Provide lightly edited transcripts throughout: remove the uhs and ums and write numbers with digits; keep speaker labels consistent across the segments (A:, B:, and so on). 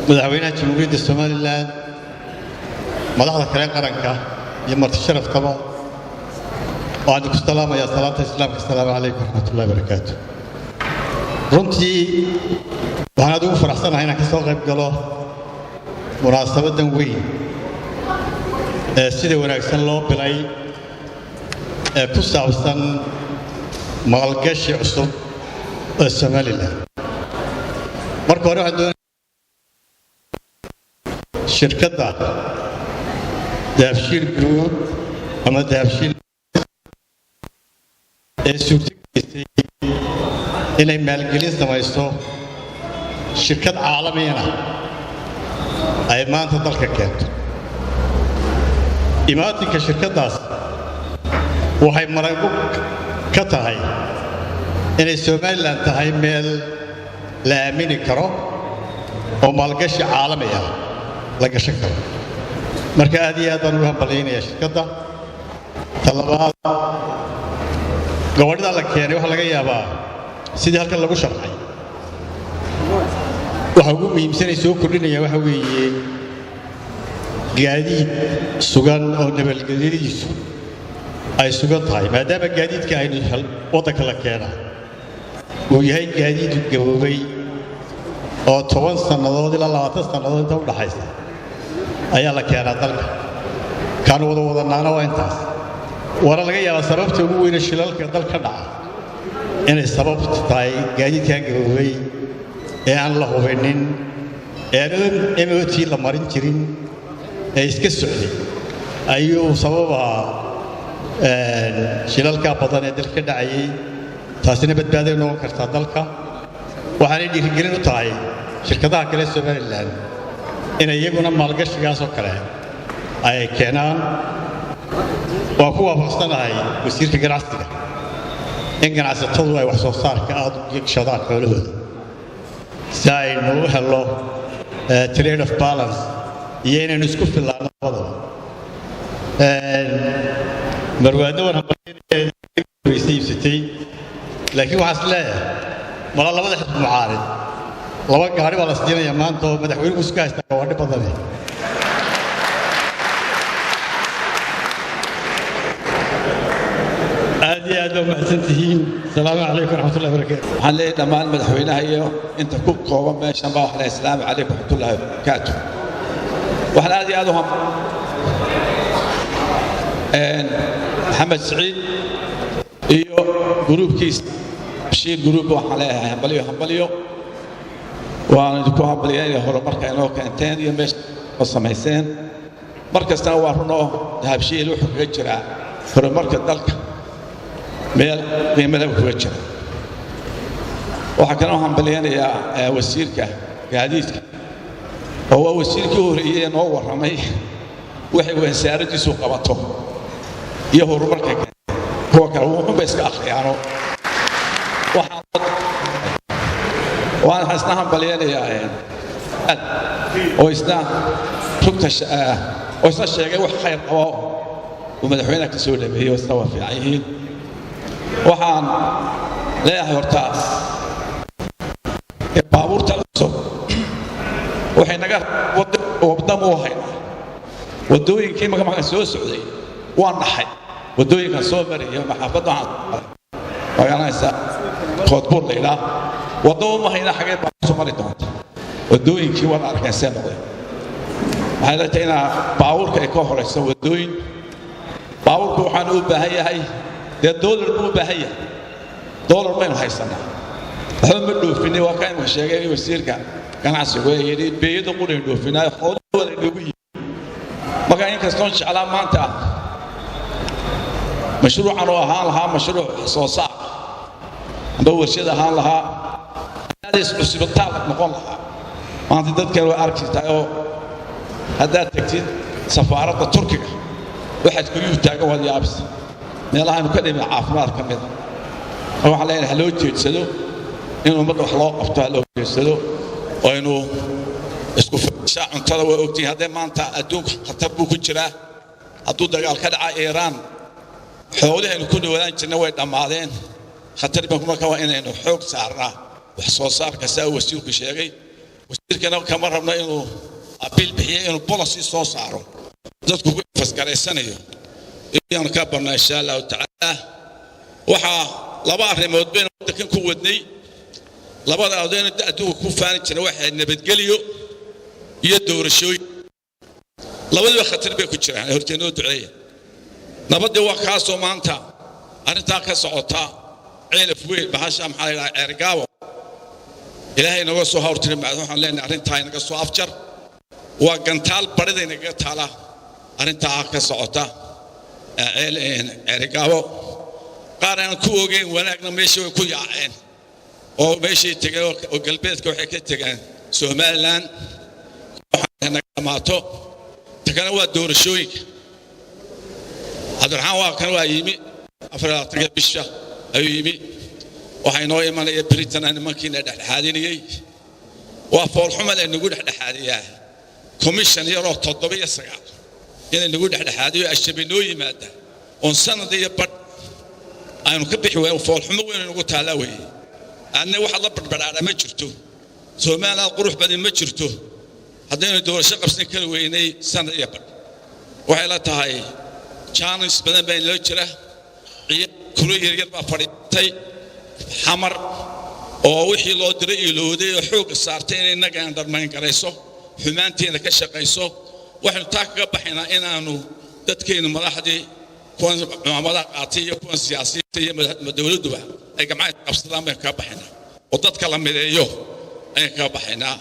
A: madaxweynaha jamhuuriyadda Soomaaliland madaxda kale qaranka iyo marti sharafkaba waxaan ku salaamayaa salaanta islaamka. Assalaamu calaykum waraxmatullaahi wabarakaatuh. runtii waxaan aad ugu faraxsanahay inaan ka soo qayb galo munaasabadan weyn ee sida wanaagsan loo bilay ee ku saabsan maalgashi cusub ee Soomaaliland. marka hore waxaan doonayaa shirkadda dahabshiil group ama dahabshiil ee suurtagelisay inay maalgelin samayso shirkad caalamiina ay maanta dalka keento. imaatinka shirkaddaas waxay maragu ka tahay inay Soomaaliland tahay meel la aamini karo oo maalgashi caalami ah la gashan karo. marka aad iyo aad baan ugu hambaleynayaa shirkadda. talabaad gabadhida la keenay waxa laga yaabaa sidii halkan lagu sharxay waxa ugu muhiimsanay soo kordhinaya waxa weeye gaadiid sugan oo nabadgelyadiisu ay sugan tahay maadaama gaadiidka aynu waddanka la keena uu yahay gaadiid gaboobay oo 10 sannadood ilaa 20 sannadood inta u dhaxaysa ayaa la keenaa dalka. kaan wadanaana waa intaas. waana laga yaabaa sababta ugu weyn ee shilalka dalka dhaca inay sababtu tahay gaadiidkan gaboobay ee aan la hubinin ee aan MOT la marin jirin ee iska socday ayuu sababaa shilalka badan ee dalka dhacayay. taasina badbaado noqon kartaa dalka. waxaanay dhiirigelin u tahay shirkadaha kale Soomaaliland inay iyaguna maalgashigaas oo kale ay keenaan. waa ku waafaqsanahay wasiirka ganacsiga in ganacsatadu ay wax soo saarka aad u yeeshadaan xoolahooda si aynu u helo trade of balance iyo inaynu isku fillaano labadaba. marwaadna waan hambalyeynayay laakiin waxaan is leeyahay mala labada xisbi mucaarid laba gaari baa la siinayaa maanta oo madaxweynuhu isku haystaa gawaadhi badane. aad iyo aad baa mahadsantihiin. asalaamu calaykum waraxmatullahi wabarakaatu.
B: waxaan leeyahay dhammaan madaxweynaha iyo inta ku kooban meeshan baa waxaan leeyahay asalaamu calaykum waraxmatullahi wabarakaatu. waxaan aad iyo aad u maxamed Saciid iyo gruubkiisa Bashiir gruub waxaan leeyahay hambalyo waan idinku hambalyeynaya horumarka inoo keenteen iyo meesha oo samayseen. markastana waa runoo dahabshiil wuxuu kaga jiraa horumarka dalka meel qiimo leh kaga jira. waxaa kaloo hambalyeynayaa wasiirka gaadiidka oo waa wasiirkii horeeyay noo warramay waxay wasaaraddiisu qabato iyo horumarka kuwa kale wuxuu iska akhriyaano. waan xasna hambalyeynayaa oo isna rugta oo isna sheegay wax khayr qabo oo madaxweynaha ka soo dhameeyay oo isna waa fiican yihiin. waxaan leeyahay horta baabuurta cusub waxay naga wadamo u haynaa wadooyinkii marka soo socday waan dhaxay wadooyinka soo maraya maxaafadda magaranaysa koodbuur leeyahay waddo ma hayna xagee baa soo mari doonta wadooyinkii waan arkaysan noqday. waxay la tahay baabuurka ay ka horeyso wadooyin baabuurku waxaan u baahan yahay دولار مو بهية دولار ما ينحسنا هم اللوفيني وكان مشاغل وسيركا كان عسوي يدي بيد قول اللوفينا خود ولا اللوفي ما كان ينكسرون على مانتا مشروع عنوها لها مشروع صوصا دور شيء هان لها هذا السبتال نقول لها ما تذكر واركي تاعو هذا تكتيد سفارة تركيا واحد كيو تاعو هذا يابس meelaha anu ka dhimay caafimaad ka mid ah waxa la loo jeedsado inuu mid wax loo qabto loo jeedsado oo inuu isku fiirshaa cuntada waa ogtiin hadda maanta adduunka khatar buu ku jiraa hadduu dagaal ka dhaca Iiraan xoolaheenu ku dhawaan jirnay way dhamaadeen khatar baan kuma ka waa inaynu xoog saarnaa wax soo saarka saa wasiirku sheegay wasiirkana kama rabno inuu abiil bixiyo inuu policy soo saaro dadku ku fasgaraysanayo inaan ka barno insha Allah ta'ala waxa laba arrimood been dadkan ku wadnay labada adeena adduunka ku faan jiray waxa nabadgeliyo iyo doorashooyin labadaba khatar bay ku jiraan horteeno duceeya nabadda waa ka soo maanta arinta ka socota ceelaf weyn bahasha maxaa la ergaawo ilaahay naga soo hortiray waxaan leenahay arinta inaga soo afjar waa gantaal barida inaga taala arinta ka socota ergaawo qaaraan ku ogeyn wanaagna meesha way ku yaaceen oo meeshii tagay oo galbeedka waxay ka tageen Soomaaliland waxaan naga maato tagana waa doorashooyinka Abdulrahman waa kan waa yimi afraad bisha ayuu yimi waxay noo imanaya Britain nimankiina dhaxaadinayay waa foolxumal ee nagu dhaxaadiyaa commission yaroo 7 inay nagu dhaxaadiyo ashabinoo yimaada on sanadii bad aynu ka bixi weyn foolxumo weyn nagu taala weey anna waxa la badbadara ma jirto Soomaaliya qurux badan ma jirto haddaynu doorasho qabsan kala weynay sanadii bad waxay la tahay challenge badan baa loo jira kulo yar baa fadhiistay xamar oo wixii loo diray ilooday oo xoog saartay in inaga aan darmaan garayso xumaanteena ka shaqayso waxaan taa kaga baxaynaa inaanu dadkeena madaxdii kuwan maamulada qaatay iyo kuwan siyaasiyiinta iyo dawladduba ay gacmaha qabsadaan baan ka baxaynaa oo dadka la mideeyo ay ka baxaynaa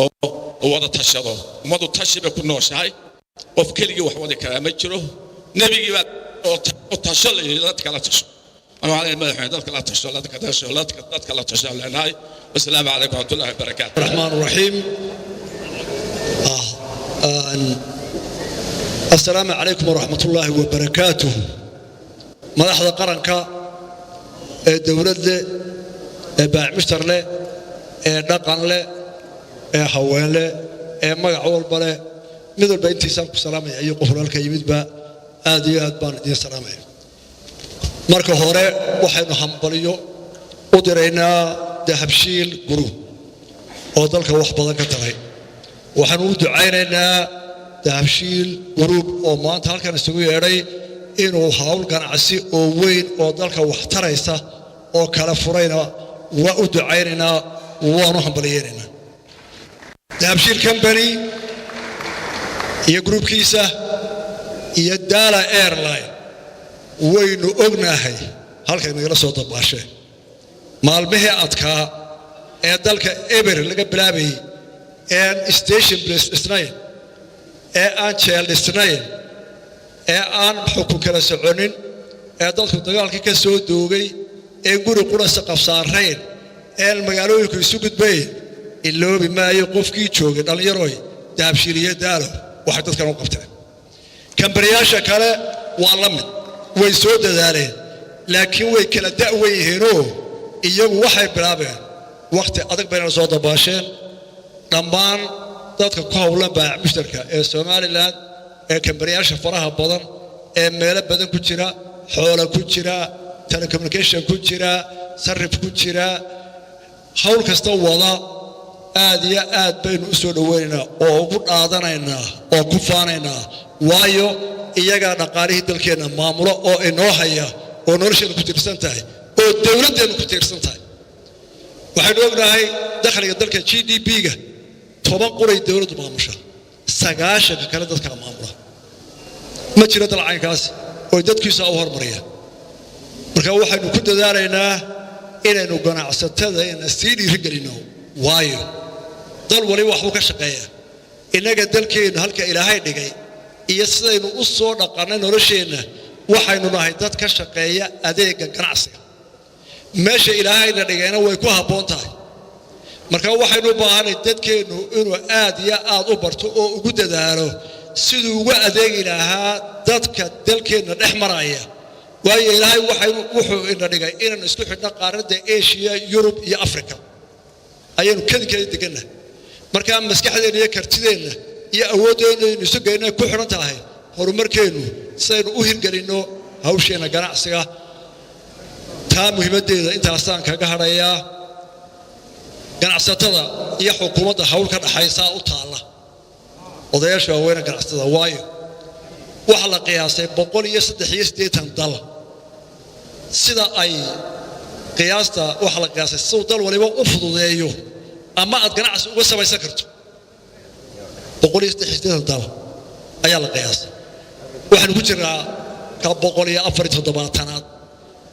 B: oo wada tashado umadu tashiba ku nooshahay qof kaliya wax wada kala ma jiro nabigi baa oo tashalay dadka la tasho أنا مدحنا ذلك لا تشتغل ذلك لا تشتغل لناي والسلام عليكم ورحمة الله وبركاته.
C: الرحمن الرحيم. السلام عليكم ورحمة الله وبركاته. ما أحد قرنك الدولة بعمشتر له نقن له حوان له مجعول بله مثل بنتي سامك سلامي أي قفل الكيمد با آديات بان دين سلامي. marka hore waxaynu hambaliyo u direynaa dahabshiil group oo dalka wax badan ka taray waxaan u ducaynaynaa dahabshiil group oo maanta halkan isugu yeeray inuu hawl ganacsi oo weyn oo dalka wax taraysa oo kala furayna waa u ducaynaynaa waanu hambaliyeynaa dahabshiil company iyo groupkiisa iyo Dala Airline waynu ognahay halkay nagala soo dabaasheen maalmihii adkaa ee dalka eber laga bilaabay ee station place isnayn ee aan jeel isnayn ee aan xukun kala soconin ee dadku dagaalkii ka soo doogay ee guri qurasa qabsaarayn ee magaalooyinku isu gudbay iloobi maayo qofkii joogay dhalinyarooy dahabshiiliye daalo waxay dadkan u qabteen kambariyasha kale waa la mid way soo dadaaleen laakiin way kala da'weyn yihiinoo iyagu waxay bilaabeen waqti adag bayna soo dabaasheen dhammaan dadka ku howlan baa mushtarka ee Soomaaliland ee kambariyasha faraha badan ee meelo badan ku jira xoolo ku jira telecommunication ku jira sarrif ku jira hawl kasta wada aad iyo aad baynu u soo dhaweynaynaa oo ugu dhaadanaynaa oo ku faanaynaa waayo iyaga dhaqaalihii dalkeena maamulo oo inoo haya oo nolosheena ku tirsan tahay oo dawladdeena ku tirsan tahay waxaynu ognahay dakhliga dalka GDP-ga 10 quray dawladdu maamusha 9 kale dadka maamula ma jiro dalcaynkaas oo dadkiisa u hormariya marka waxaynu ku dadaalaynaa inaynu ganacsatada in sii dhiirigelino waayo dal wali wax uu ka shaqeeyaa inaga dalkeena halka Ilaahay dhigay iyo sidaynu u soo dhaqanay nolosheena waxaynu nahay dad ka shaqeeya adeega ganacsiga meesha Ilaahayna dhigayna way ku haboon tahay marka waxaynu u baahanay dadkeenu inuu aad iyo aad u barto oo ugu dadaalo siduu ugu adeegi lahaa dadka dalkeena dhex maraya waayo Ilaahay wuxuu ina dhigay inaan isku xidhno qaaradda Asia Europe iyo Africa ayaynu kala deganaa marka maskaxdeena iyo kartideena iyo awooddeena inuu isu geeyno ku xiran tahay horumarkeenu saynu u hirgelino hawsheena ganacsiga taa muhiimadeeda intaasaan kaga hadhayaa ganacsatada iyo xukuumadda hawl ka dhaxaysa u taala odayaasha waaweyn ganacsatada waayo waxa la qiyaasay 183 dal sida ay qiyaasta waxa la qiyaasay soo dal waliba u fududeeyo ama aad ganacsi uga samaysan karto 183 dal ayaa la qiyaasay waxaan ku jiraa ka 147aad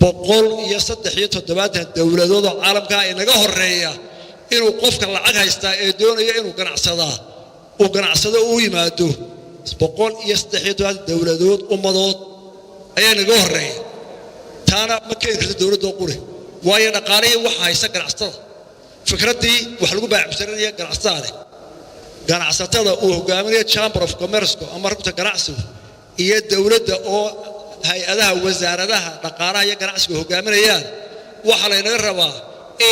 C: 137 dawladood oo caalamka ay naga horeeya inuu qofka lacag haysta ee doonaya inuu ganacsado u yimaado 137 dawladood ummadood ayaa naga horeeya taana ma keen karto dawladda qure waayo dhaqaalihi waxa haysta ganacsatada fikradii wax lagu baacibsanaya ganacsatada uu hogaaminayo Chamber of Commerce ama rugta ganacsiga iyo dawladda oo hay-adaha wasaaradaha dhaqaalaha iyo ganacsiga hogaaminayaan waxa la inaga rabaa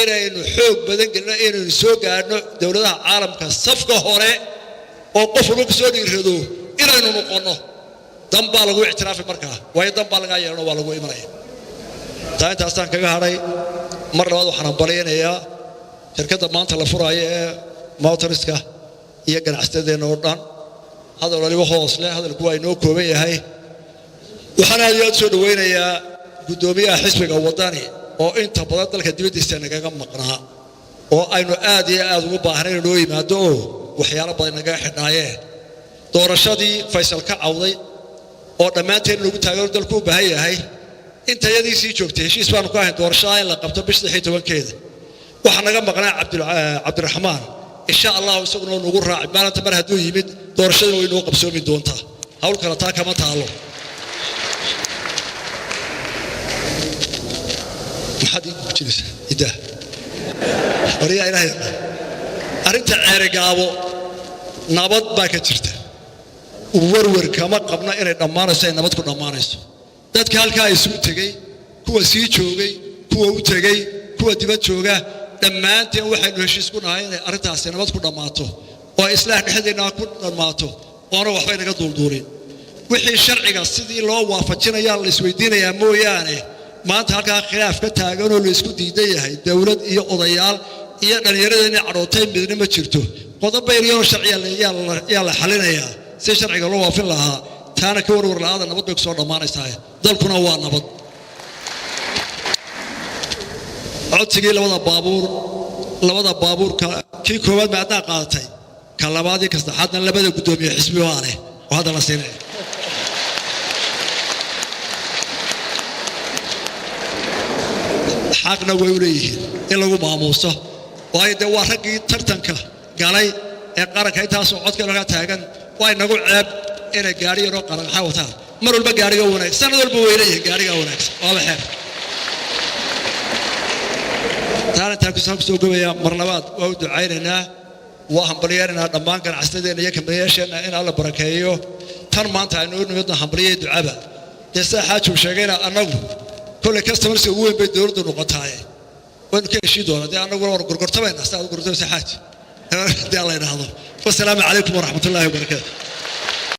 C: inaynu xoog badan gelino inaynu soo gaadhno dawladaha caalamka safka hore oo qof walba soo dhiirado inaynu noqono dan baa lagu ictiraafay markaa waayo dan baa laga yeelano waa lagu imanaya taantaasaan kaga haray mar labaad waxaan baleenayaa shirkadda maanta la furaayo ee motoriska iyo ganacsadeena oo dhan hadal waliba hoos leh hadalku waa inoo kooban yahay waxaan aad iyo aad soo dhaweynayaa gudoomiyaha xisbiga wadani oo inta badan dalka dibadiisa nagaga maqnaa oo aynu aad iyo aad ugu baahnayn inuu yimaado oo waxyaalo badan naga xidhaayeen doorashadii Faysal ka cawday oo dhammaanteen lagu taageero dalku u baahan yahay inta yadii sii joogtay heshiis baan ku ahayn doorashada in la qabto bisha 16keeda waxa naga maqnaa Cabdiraxmaan insha Allah isaguna nagu raaci maalinta mar hadduu yimid doorashada way noo qabsoomi doontaa hawl kale taa kama taalo maxad jirisa ida wariya ilaahay arinta ceerigaabo nabad baa ka jirta warwar kama qabna inay dhamaanayso nabad ku dhamaanayso dadka halka ay soo tagay kuwa sii joogay kuwa u tagay kuwa dibad jooga dhammaanteen waxaynu heshiis ku nahay inay arintaasi nabad ku dhamaato oo islaax dhexdeena ku dhamaato oo waxba inaga duulduulin wixii sharciga sidii loo waafajinayaa la isweydiinayaa mooyaane maanta halka khilaaf ka taagan oo la isku diidan yahay dawlad iyo odayaal iyo dhalinyarada inay carootay midna ma jirto qodob bayriyo sharciga la xalinayaa si sharciga loo waafin lahaa taana ka warwar la'aada nabad bay soo dhamaanaysaa dalkuna waa nabad codsigii labada baabuur kii koowaad ma adaa qaadatay ka labaad iyo ka saddexaadna labada gudoomiye xisbi waane oo hadda la siinay xaqna way u leeyihiin in lagu maamuuso waayo de waa raggii tartanka galay ee qaranka intaasoo codka laga taagan waa inagu ceeb inay gaariyeen oo qaranxa wataan mar walba gaariga wanaagsan sanad walba way leeyihiin gaariga wanaagsan waa xeer taana ku soo gobaya mar labaad waa u ducaynaynaa waa hambalyeynaa dhammaan ganacsadeena iyo kambeyaasheena in Alla barakeeyo tan maanta aynu nimidna hambalyeey ducaba deesa xaaju sheegayna anagu كل كاستمر سووا بيدور دون قطعه وين كل شيء دون ده أنا أقول قرقرتين أستاذ قرقرتين سحات ده الله ينهضه والسلام عليكم ورحمة الله وبركاته